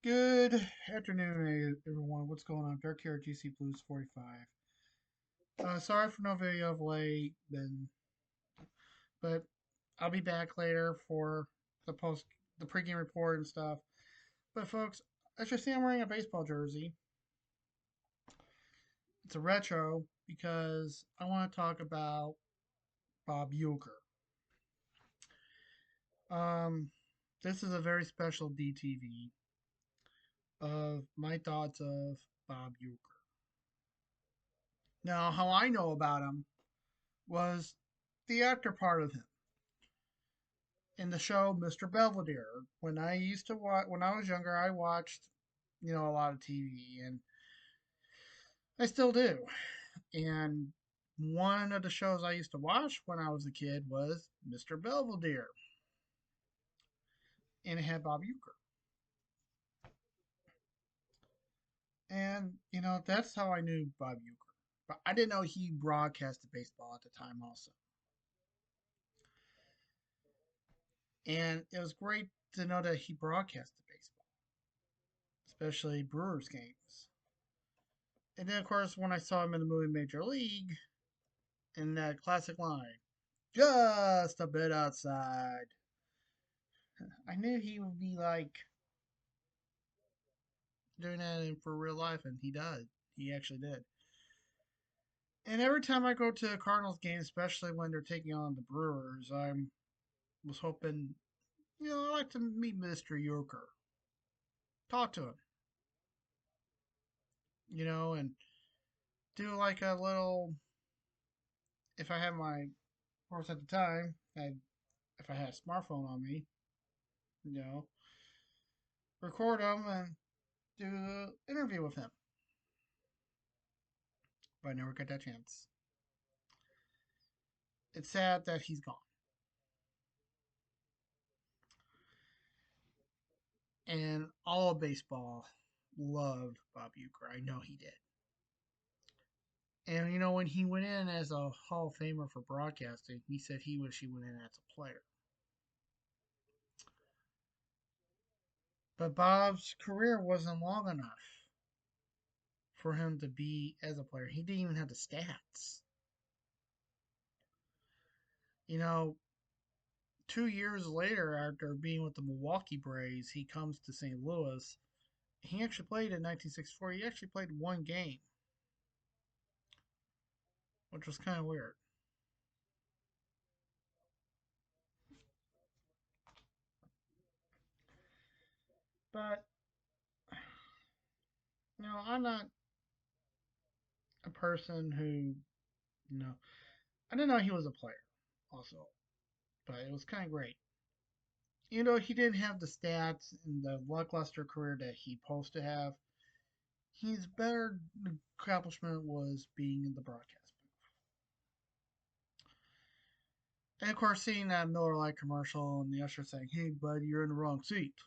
Good afternoon, everyone. What's going on? Dark here at GC Blues 45. Sorry for no video of late, but I'll be back later for the post, the pregame report and stuff. But folks, as you see, I'm wearing a baseball jersey. It's a retro because I want to talk about Bob Uecker. Um, this is a very special DTV of my thoughts of Bob Uecker. Now, how I know about him was the actor part of him in the show Mr. Belvedere. When I used to watch, when I was younger, I watched, a lot of TV, and I still do. And one of the shows I used to watch when I was a kid was Mr. Belvedere, and it had Bob Uecker. And that's how I knew Bob Uecker. But I didn't know he broadcasted baseball at the time, also. And it was great to know that he broadcasted baseball, especially Brewers games. And then, of course, when I saw him in the movie Major League, in that classic line, just a bit outside, I knew he would be like doing that for real life, and he does. He actually did. And every time I go to a Cardinals game, especially when they're taking on the Brewers, I was hoping, I'd like to meet Mr. Yorker, talk to him, and do like a little. If I have my, of course, at the time, if I had a smartphone on me, you know, record him and do an interview with him. But I never got that chance. It's sad that he's gone. And all of baseball loved Bob Uecker. I know he did. And when he went in as a Hall of Famer for broadcasting, he said he wished he went in as a player. But Bob's career wasn't long enough for him to be as a player. He didn't even have the stats. You know, 2 years later, after being with the Milwaukee Braves, he comes to St. Louis. He actually played in 1964. He actually played one game, which was kind of weird. But, I'm not a person who, you know, I didn't know he was a player also, but it was kind of great. He didn't have the stats and the lackluster career that he supposed to have. His better accomplishment was being in the broadcast booth. And of course, seeing that Miller Lite commercial and the usher saying, "Hey, buddy, you're in the wrong seat."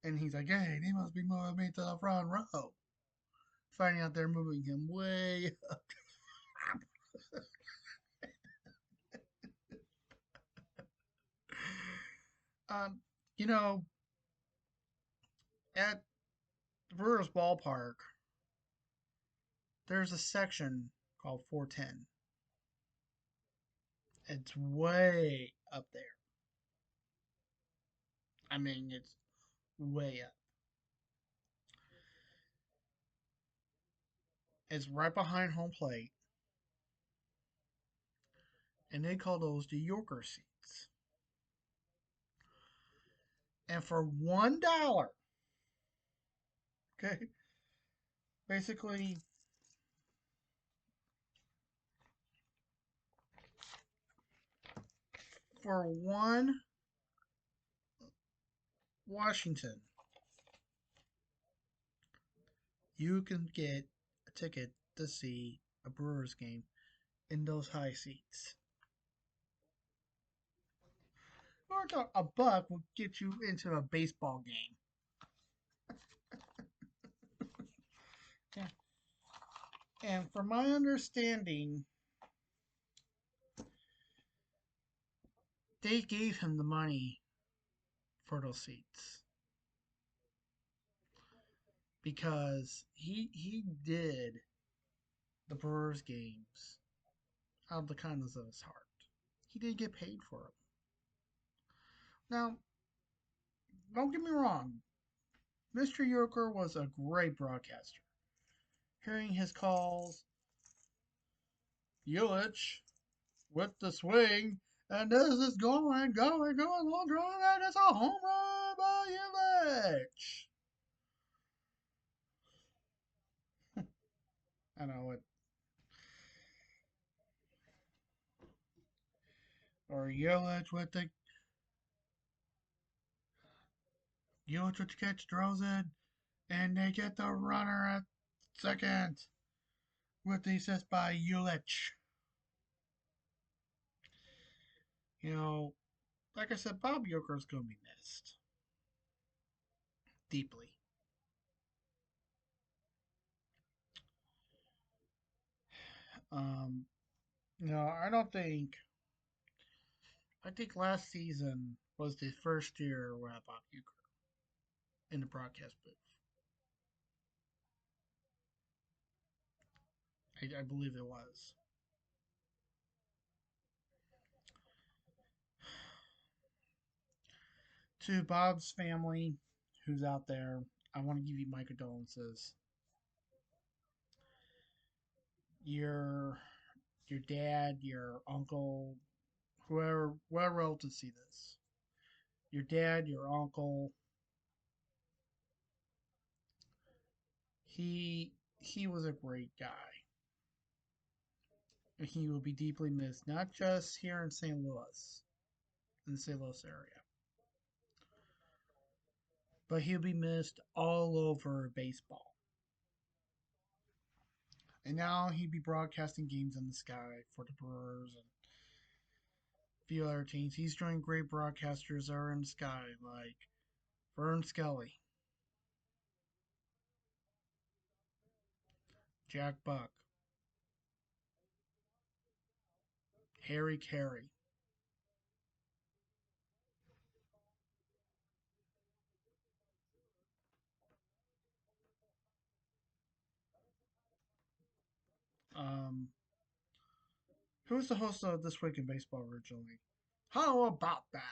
And he's like, "Hey, they must be moving me to the front row." Finding out they're moving him way up. Um, you know, at Brewers Ballpark, there's a section called 410. It's way up there. I mean, it's way up. It's right behind home plate, and they call those the Yorker seats. And for $1, okay, basically for one Washington, you can get a ticket to see a Brewers game in those high seats. Or a buck will get you into a baseball game. Yeah. And from my understanding, they gave him the money for those seats. because he did the Brewers games out of the kindness of his heart. He did get paid for them. Now, don't get me wrong, Mr. Uecker was a great broadcaster. Hearing his calls, Yelich with the swing, and this is going, long drive, and it's a home run by Yelich. I know it. Or Yelich with the catch, throws it, and they get the runner at second with the assist by Yelich. You know, like I said, Bob Uecker is going to be missed deeply. Um, I don't think. I think last season was the first year where I had Bob Uecker in the broadcast booth. I believe it was. To Bob's family, who's out there, I want to give you my condolences. Your your dad, your uncle, whoever else to see this. Your dad, your uncle, he was a great guy. And he will be deeply missed, not just here in St. Louis, in the St. Louis area, but he'll be missed all over baseball. And now he'll be broadcasting games in the sky for the Brewers and a few other teams. He's joined great broadcasters that are in the sky, like Vern Skelly, Jack Buck, Harry Carey. Um, who was the host of This Week in Baseball originally? How about that?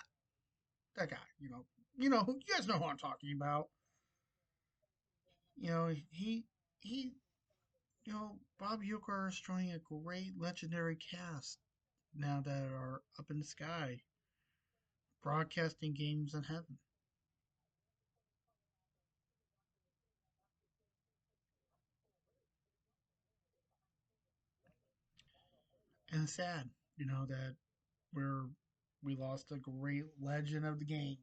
That guy, you guys know who I'm talking about. You know, he, Bob Uecker is joining a great legendary cast now that are up in the sky, broadcasting games in heaven. And it's sad, that we're we lost a great legend of the game,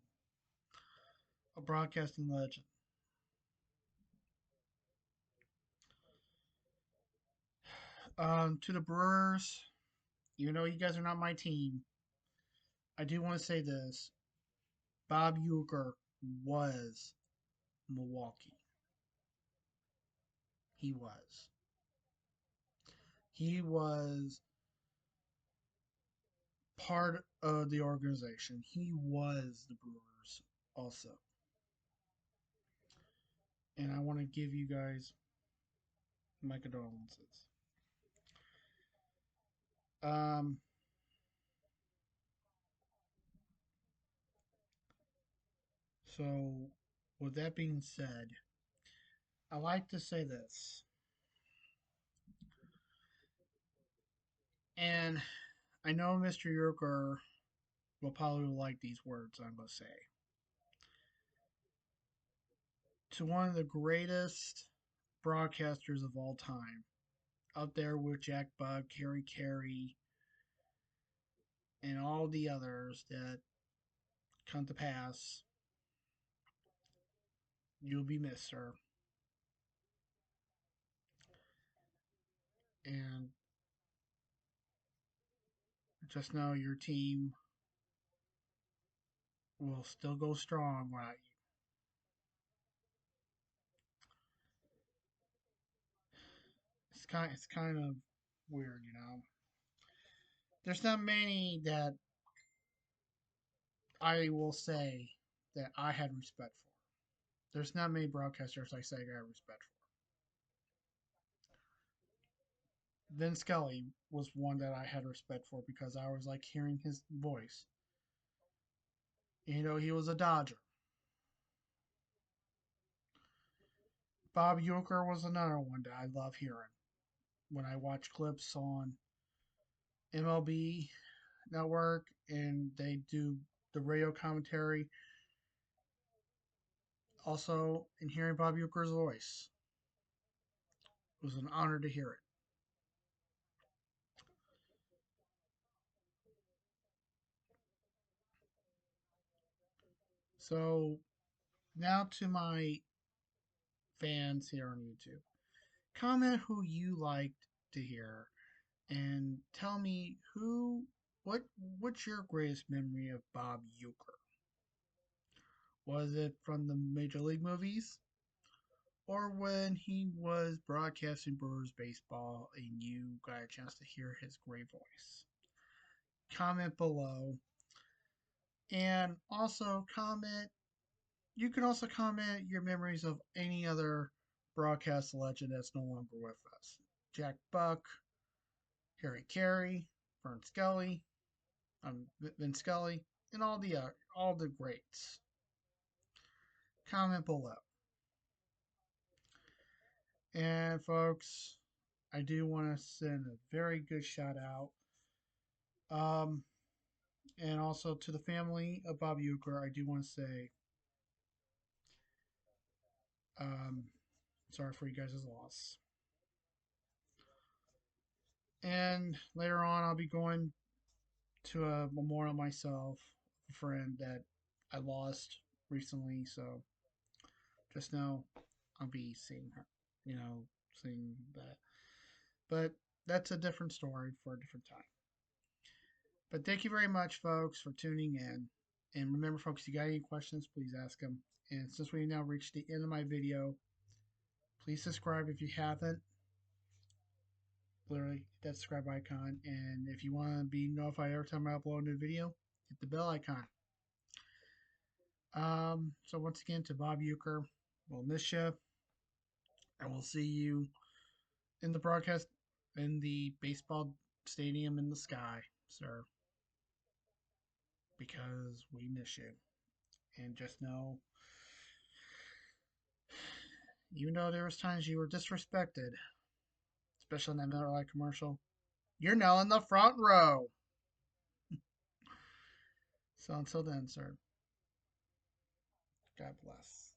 a broadcasting legend. To the Brewers, even though you guys are not my team, I do want to say this: Bob Uecker was Milwaukee. He was. He was part of the organization. He was the Brewers also. And I want to give you guys my condolences. Um, so, with that being said, I like to say this, and I know Mr. Yerker will probably like these words I'm going to say. To one of the greatest broadcasters of all time, up there with Jack Buck, Harry Carey, and all the others that come to pass, you'll be missed, sir. And just know your team will still go strong without you. It's kind of weird. There's not many that I will say that I had respect for. There's not many broadcasters I say I got respect for. Vin Scully was one that I had respect for because I was like hearing his voice. He was a Dodger. Bob Uecker was another one that I love hearing. When I watch clips on MLB Network and they do the radio commentary, also in hearing Bob Uecker's voice, it was an honor to hear it. So now to my fans here on YouTube. Comment who you liked to hear and tell me what what's your greatest memory of Bob Uecker? Was it from the Major League movies? Or when he was broadcasting Brewers baseball and you got a chance to hear his great voice? Comment below. And also comment you can also comment your memories of any other broadcast legend that's no longer with us. Jack Buck, Harry Carey, Vern Scully, Vin Scully, and all the greats. Comment below. And folks, I do want to send a very good shout out, um, and also to the family of Bob Uecker. I do want to say, um, sorry for you guys' loss. And later on, I'll be going to a memorial myself, a friend that I lost recently. So just know I'll be seeing her, seeing that. But that's a different story for a different time. But thank you very much, folks, for tuning in. And remember, folks, if you got any questions, please ask them. And since we now reached the end of my video, please subscribe if you haven't. Literally, hit that subscribe icon. And if you want to be notified every time I upload a new video, hit the bell icon. So once again, to Bob Uecker, we'll miss you. I will see you in the broadcast in the baseball stadium in the sky, sir, because we miss you. And just know, even though there was times you were disrespected, especially in that Miller Lite commercial, you're now in the front row. So until then, sir, God bless.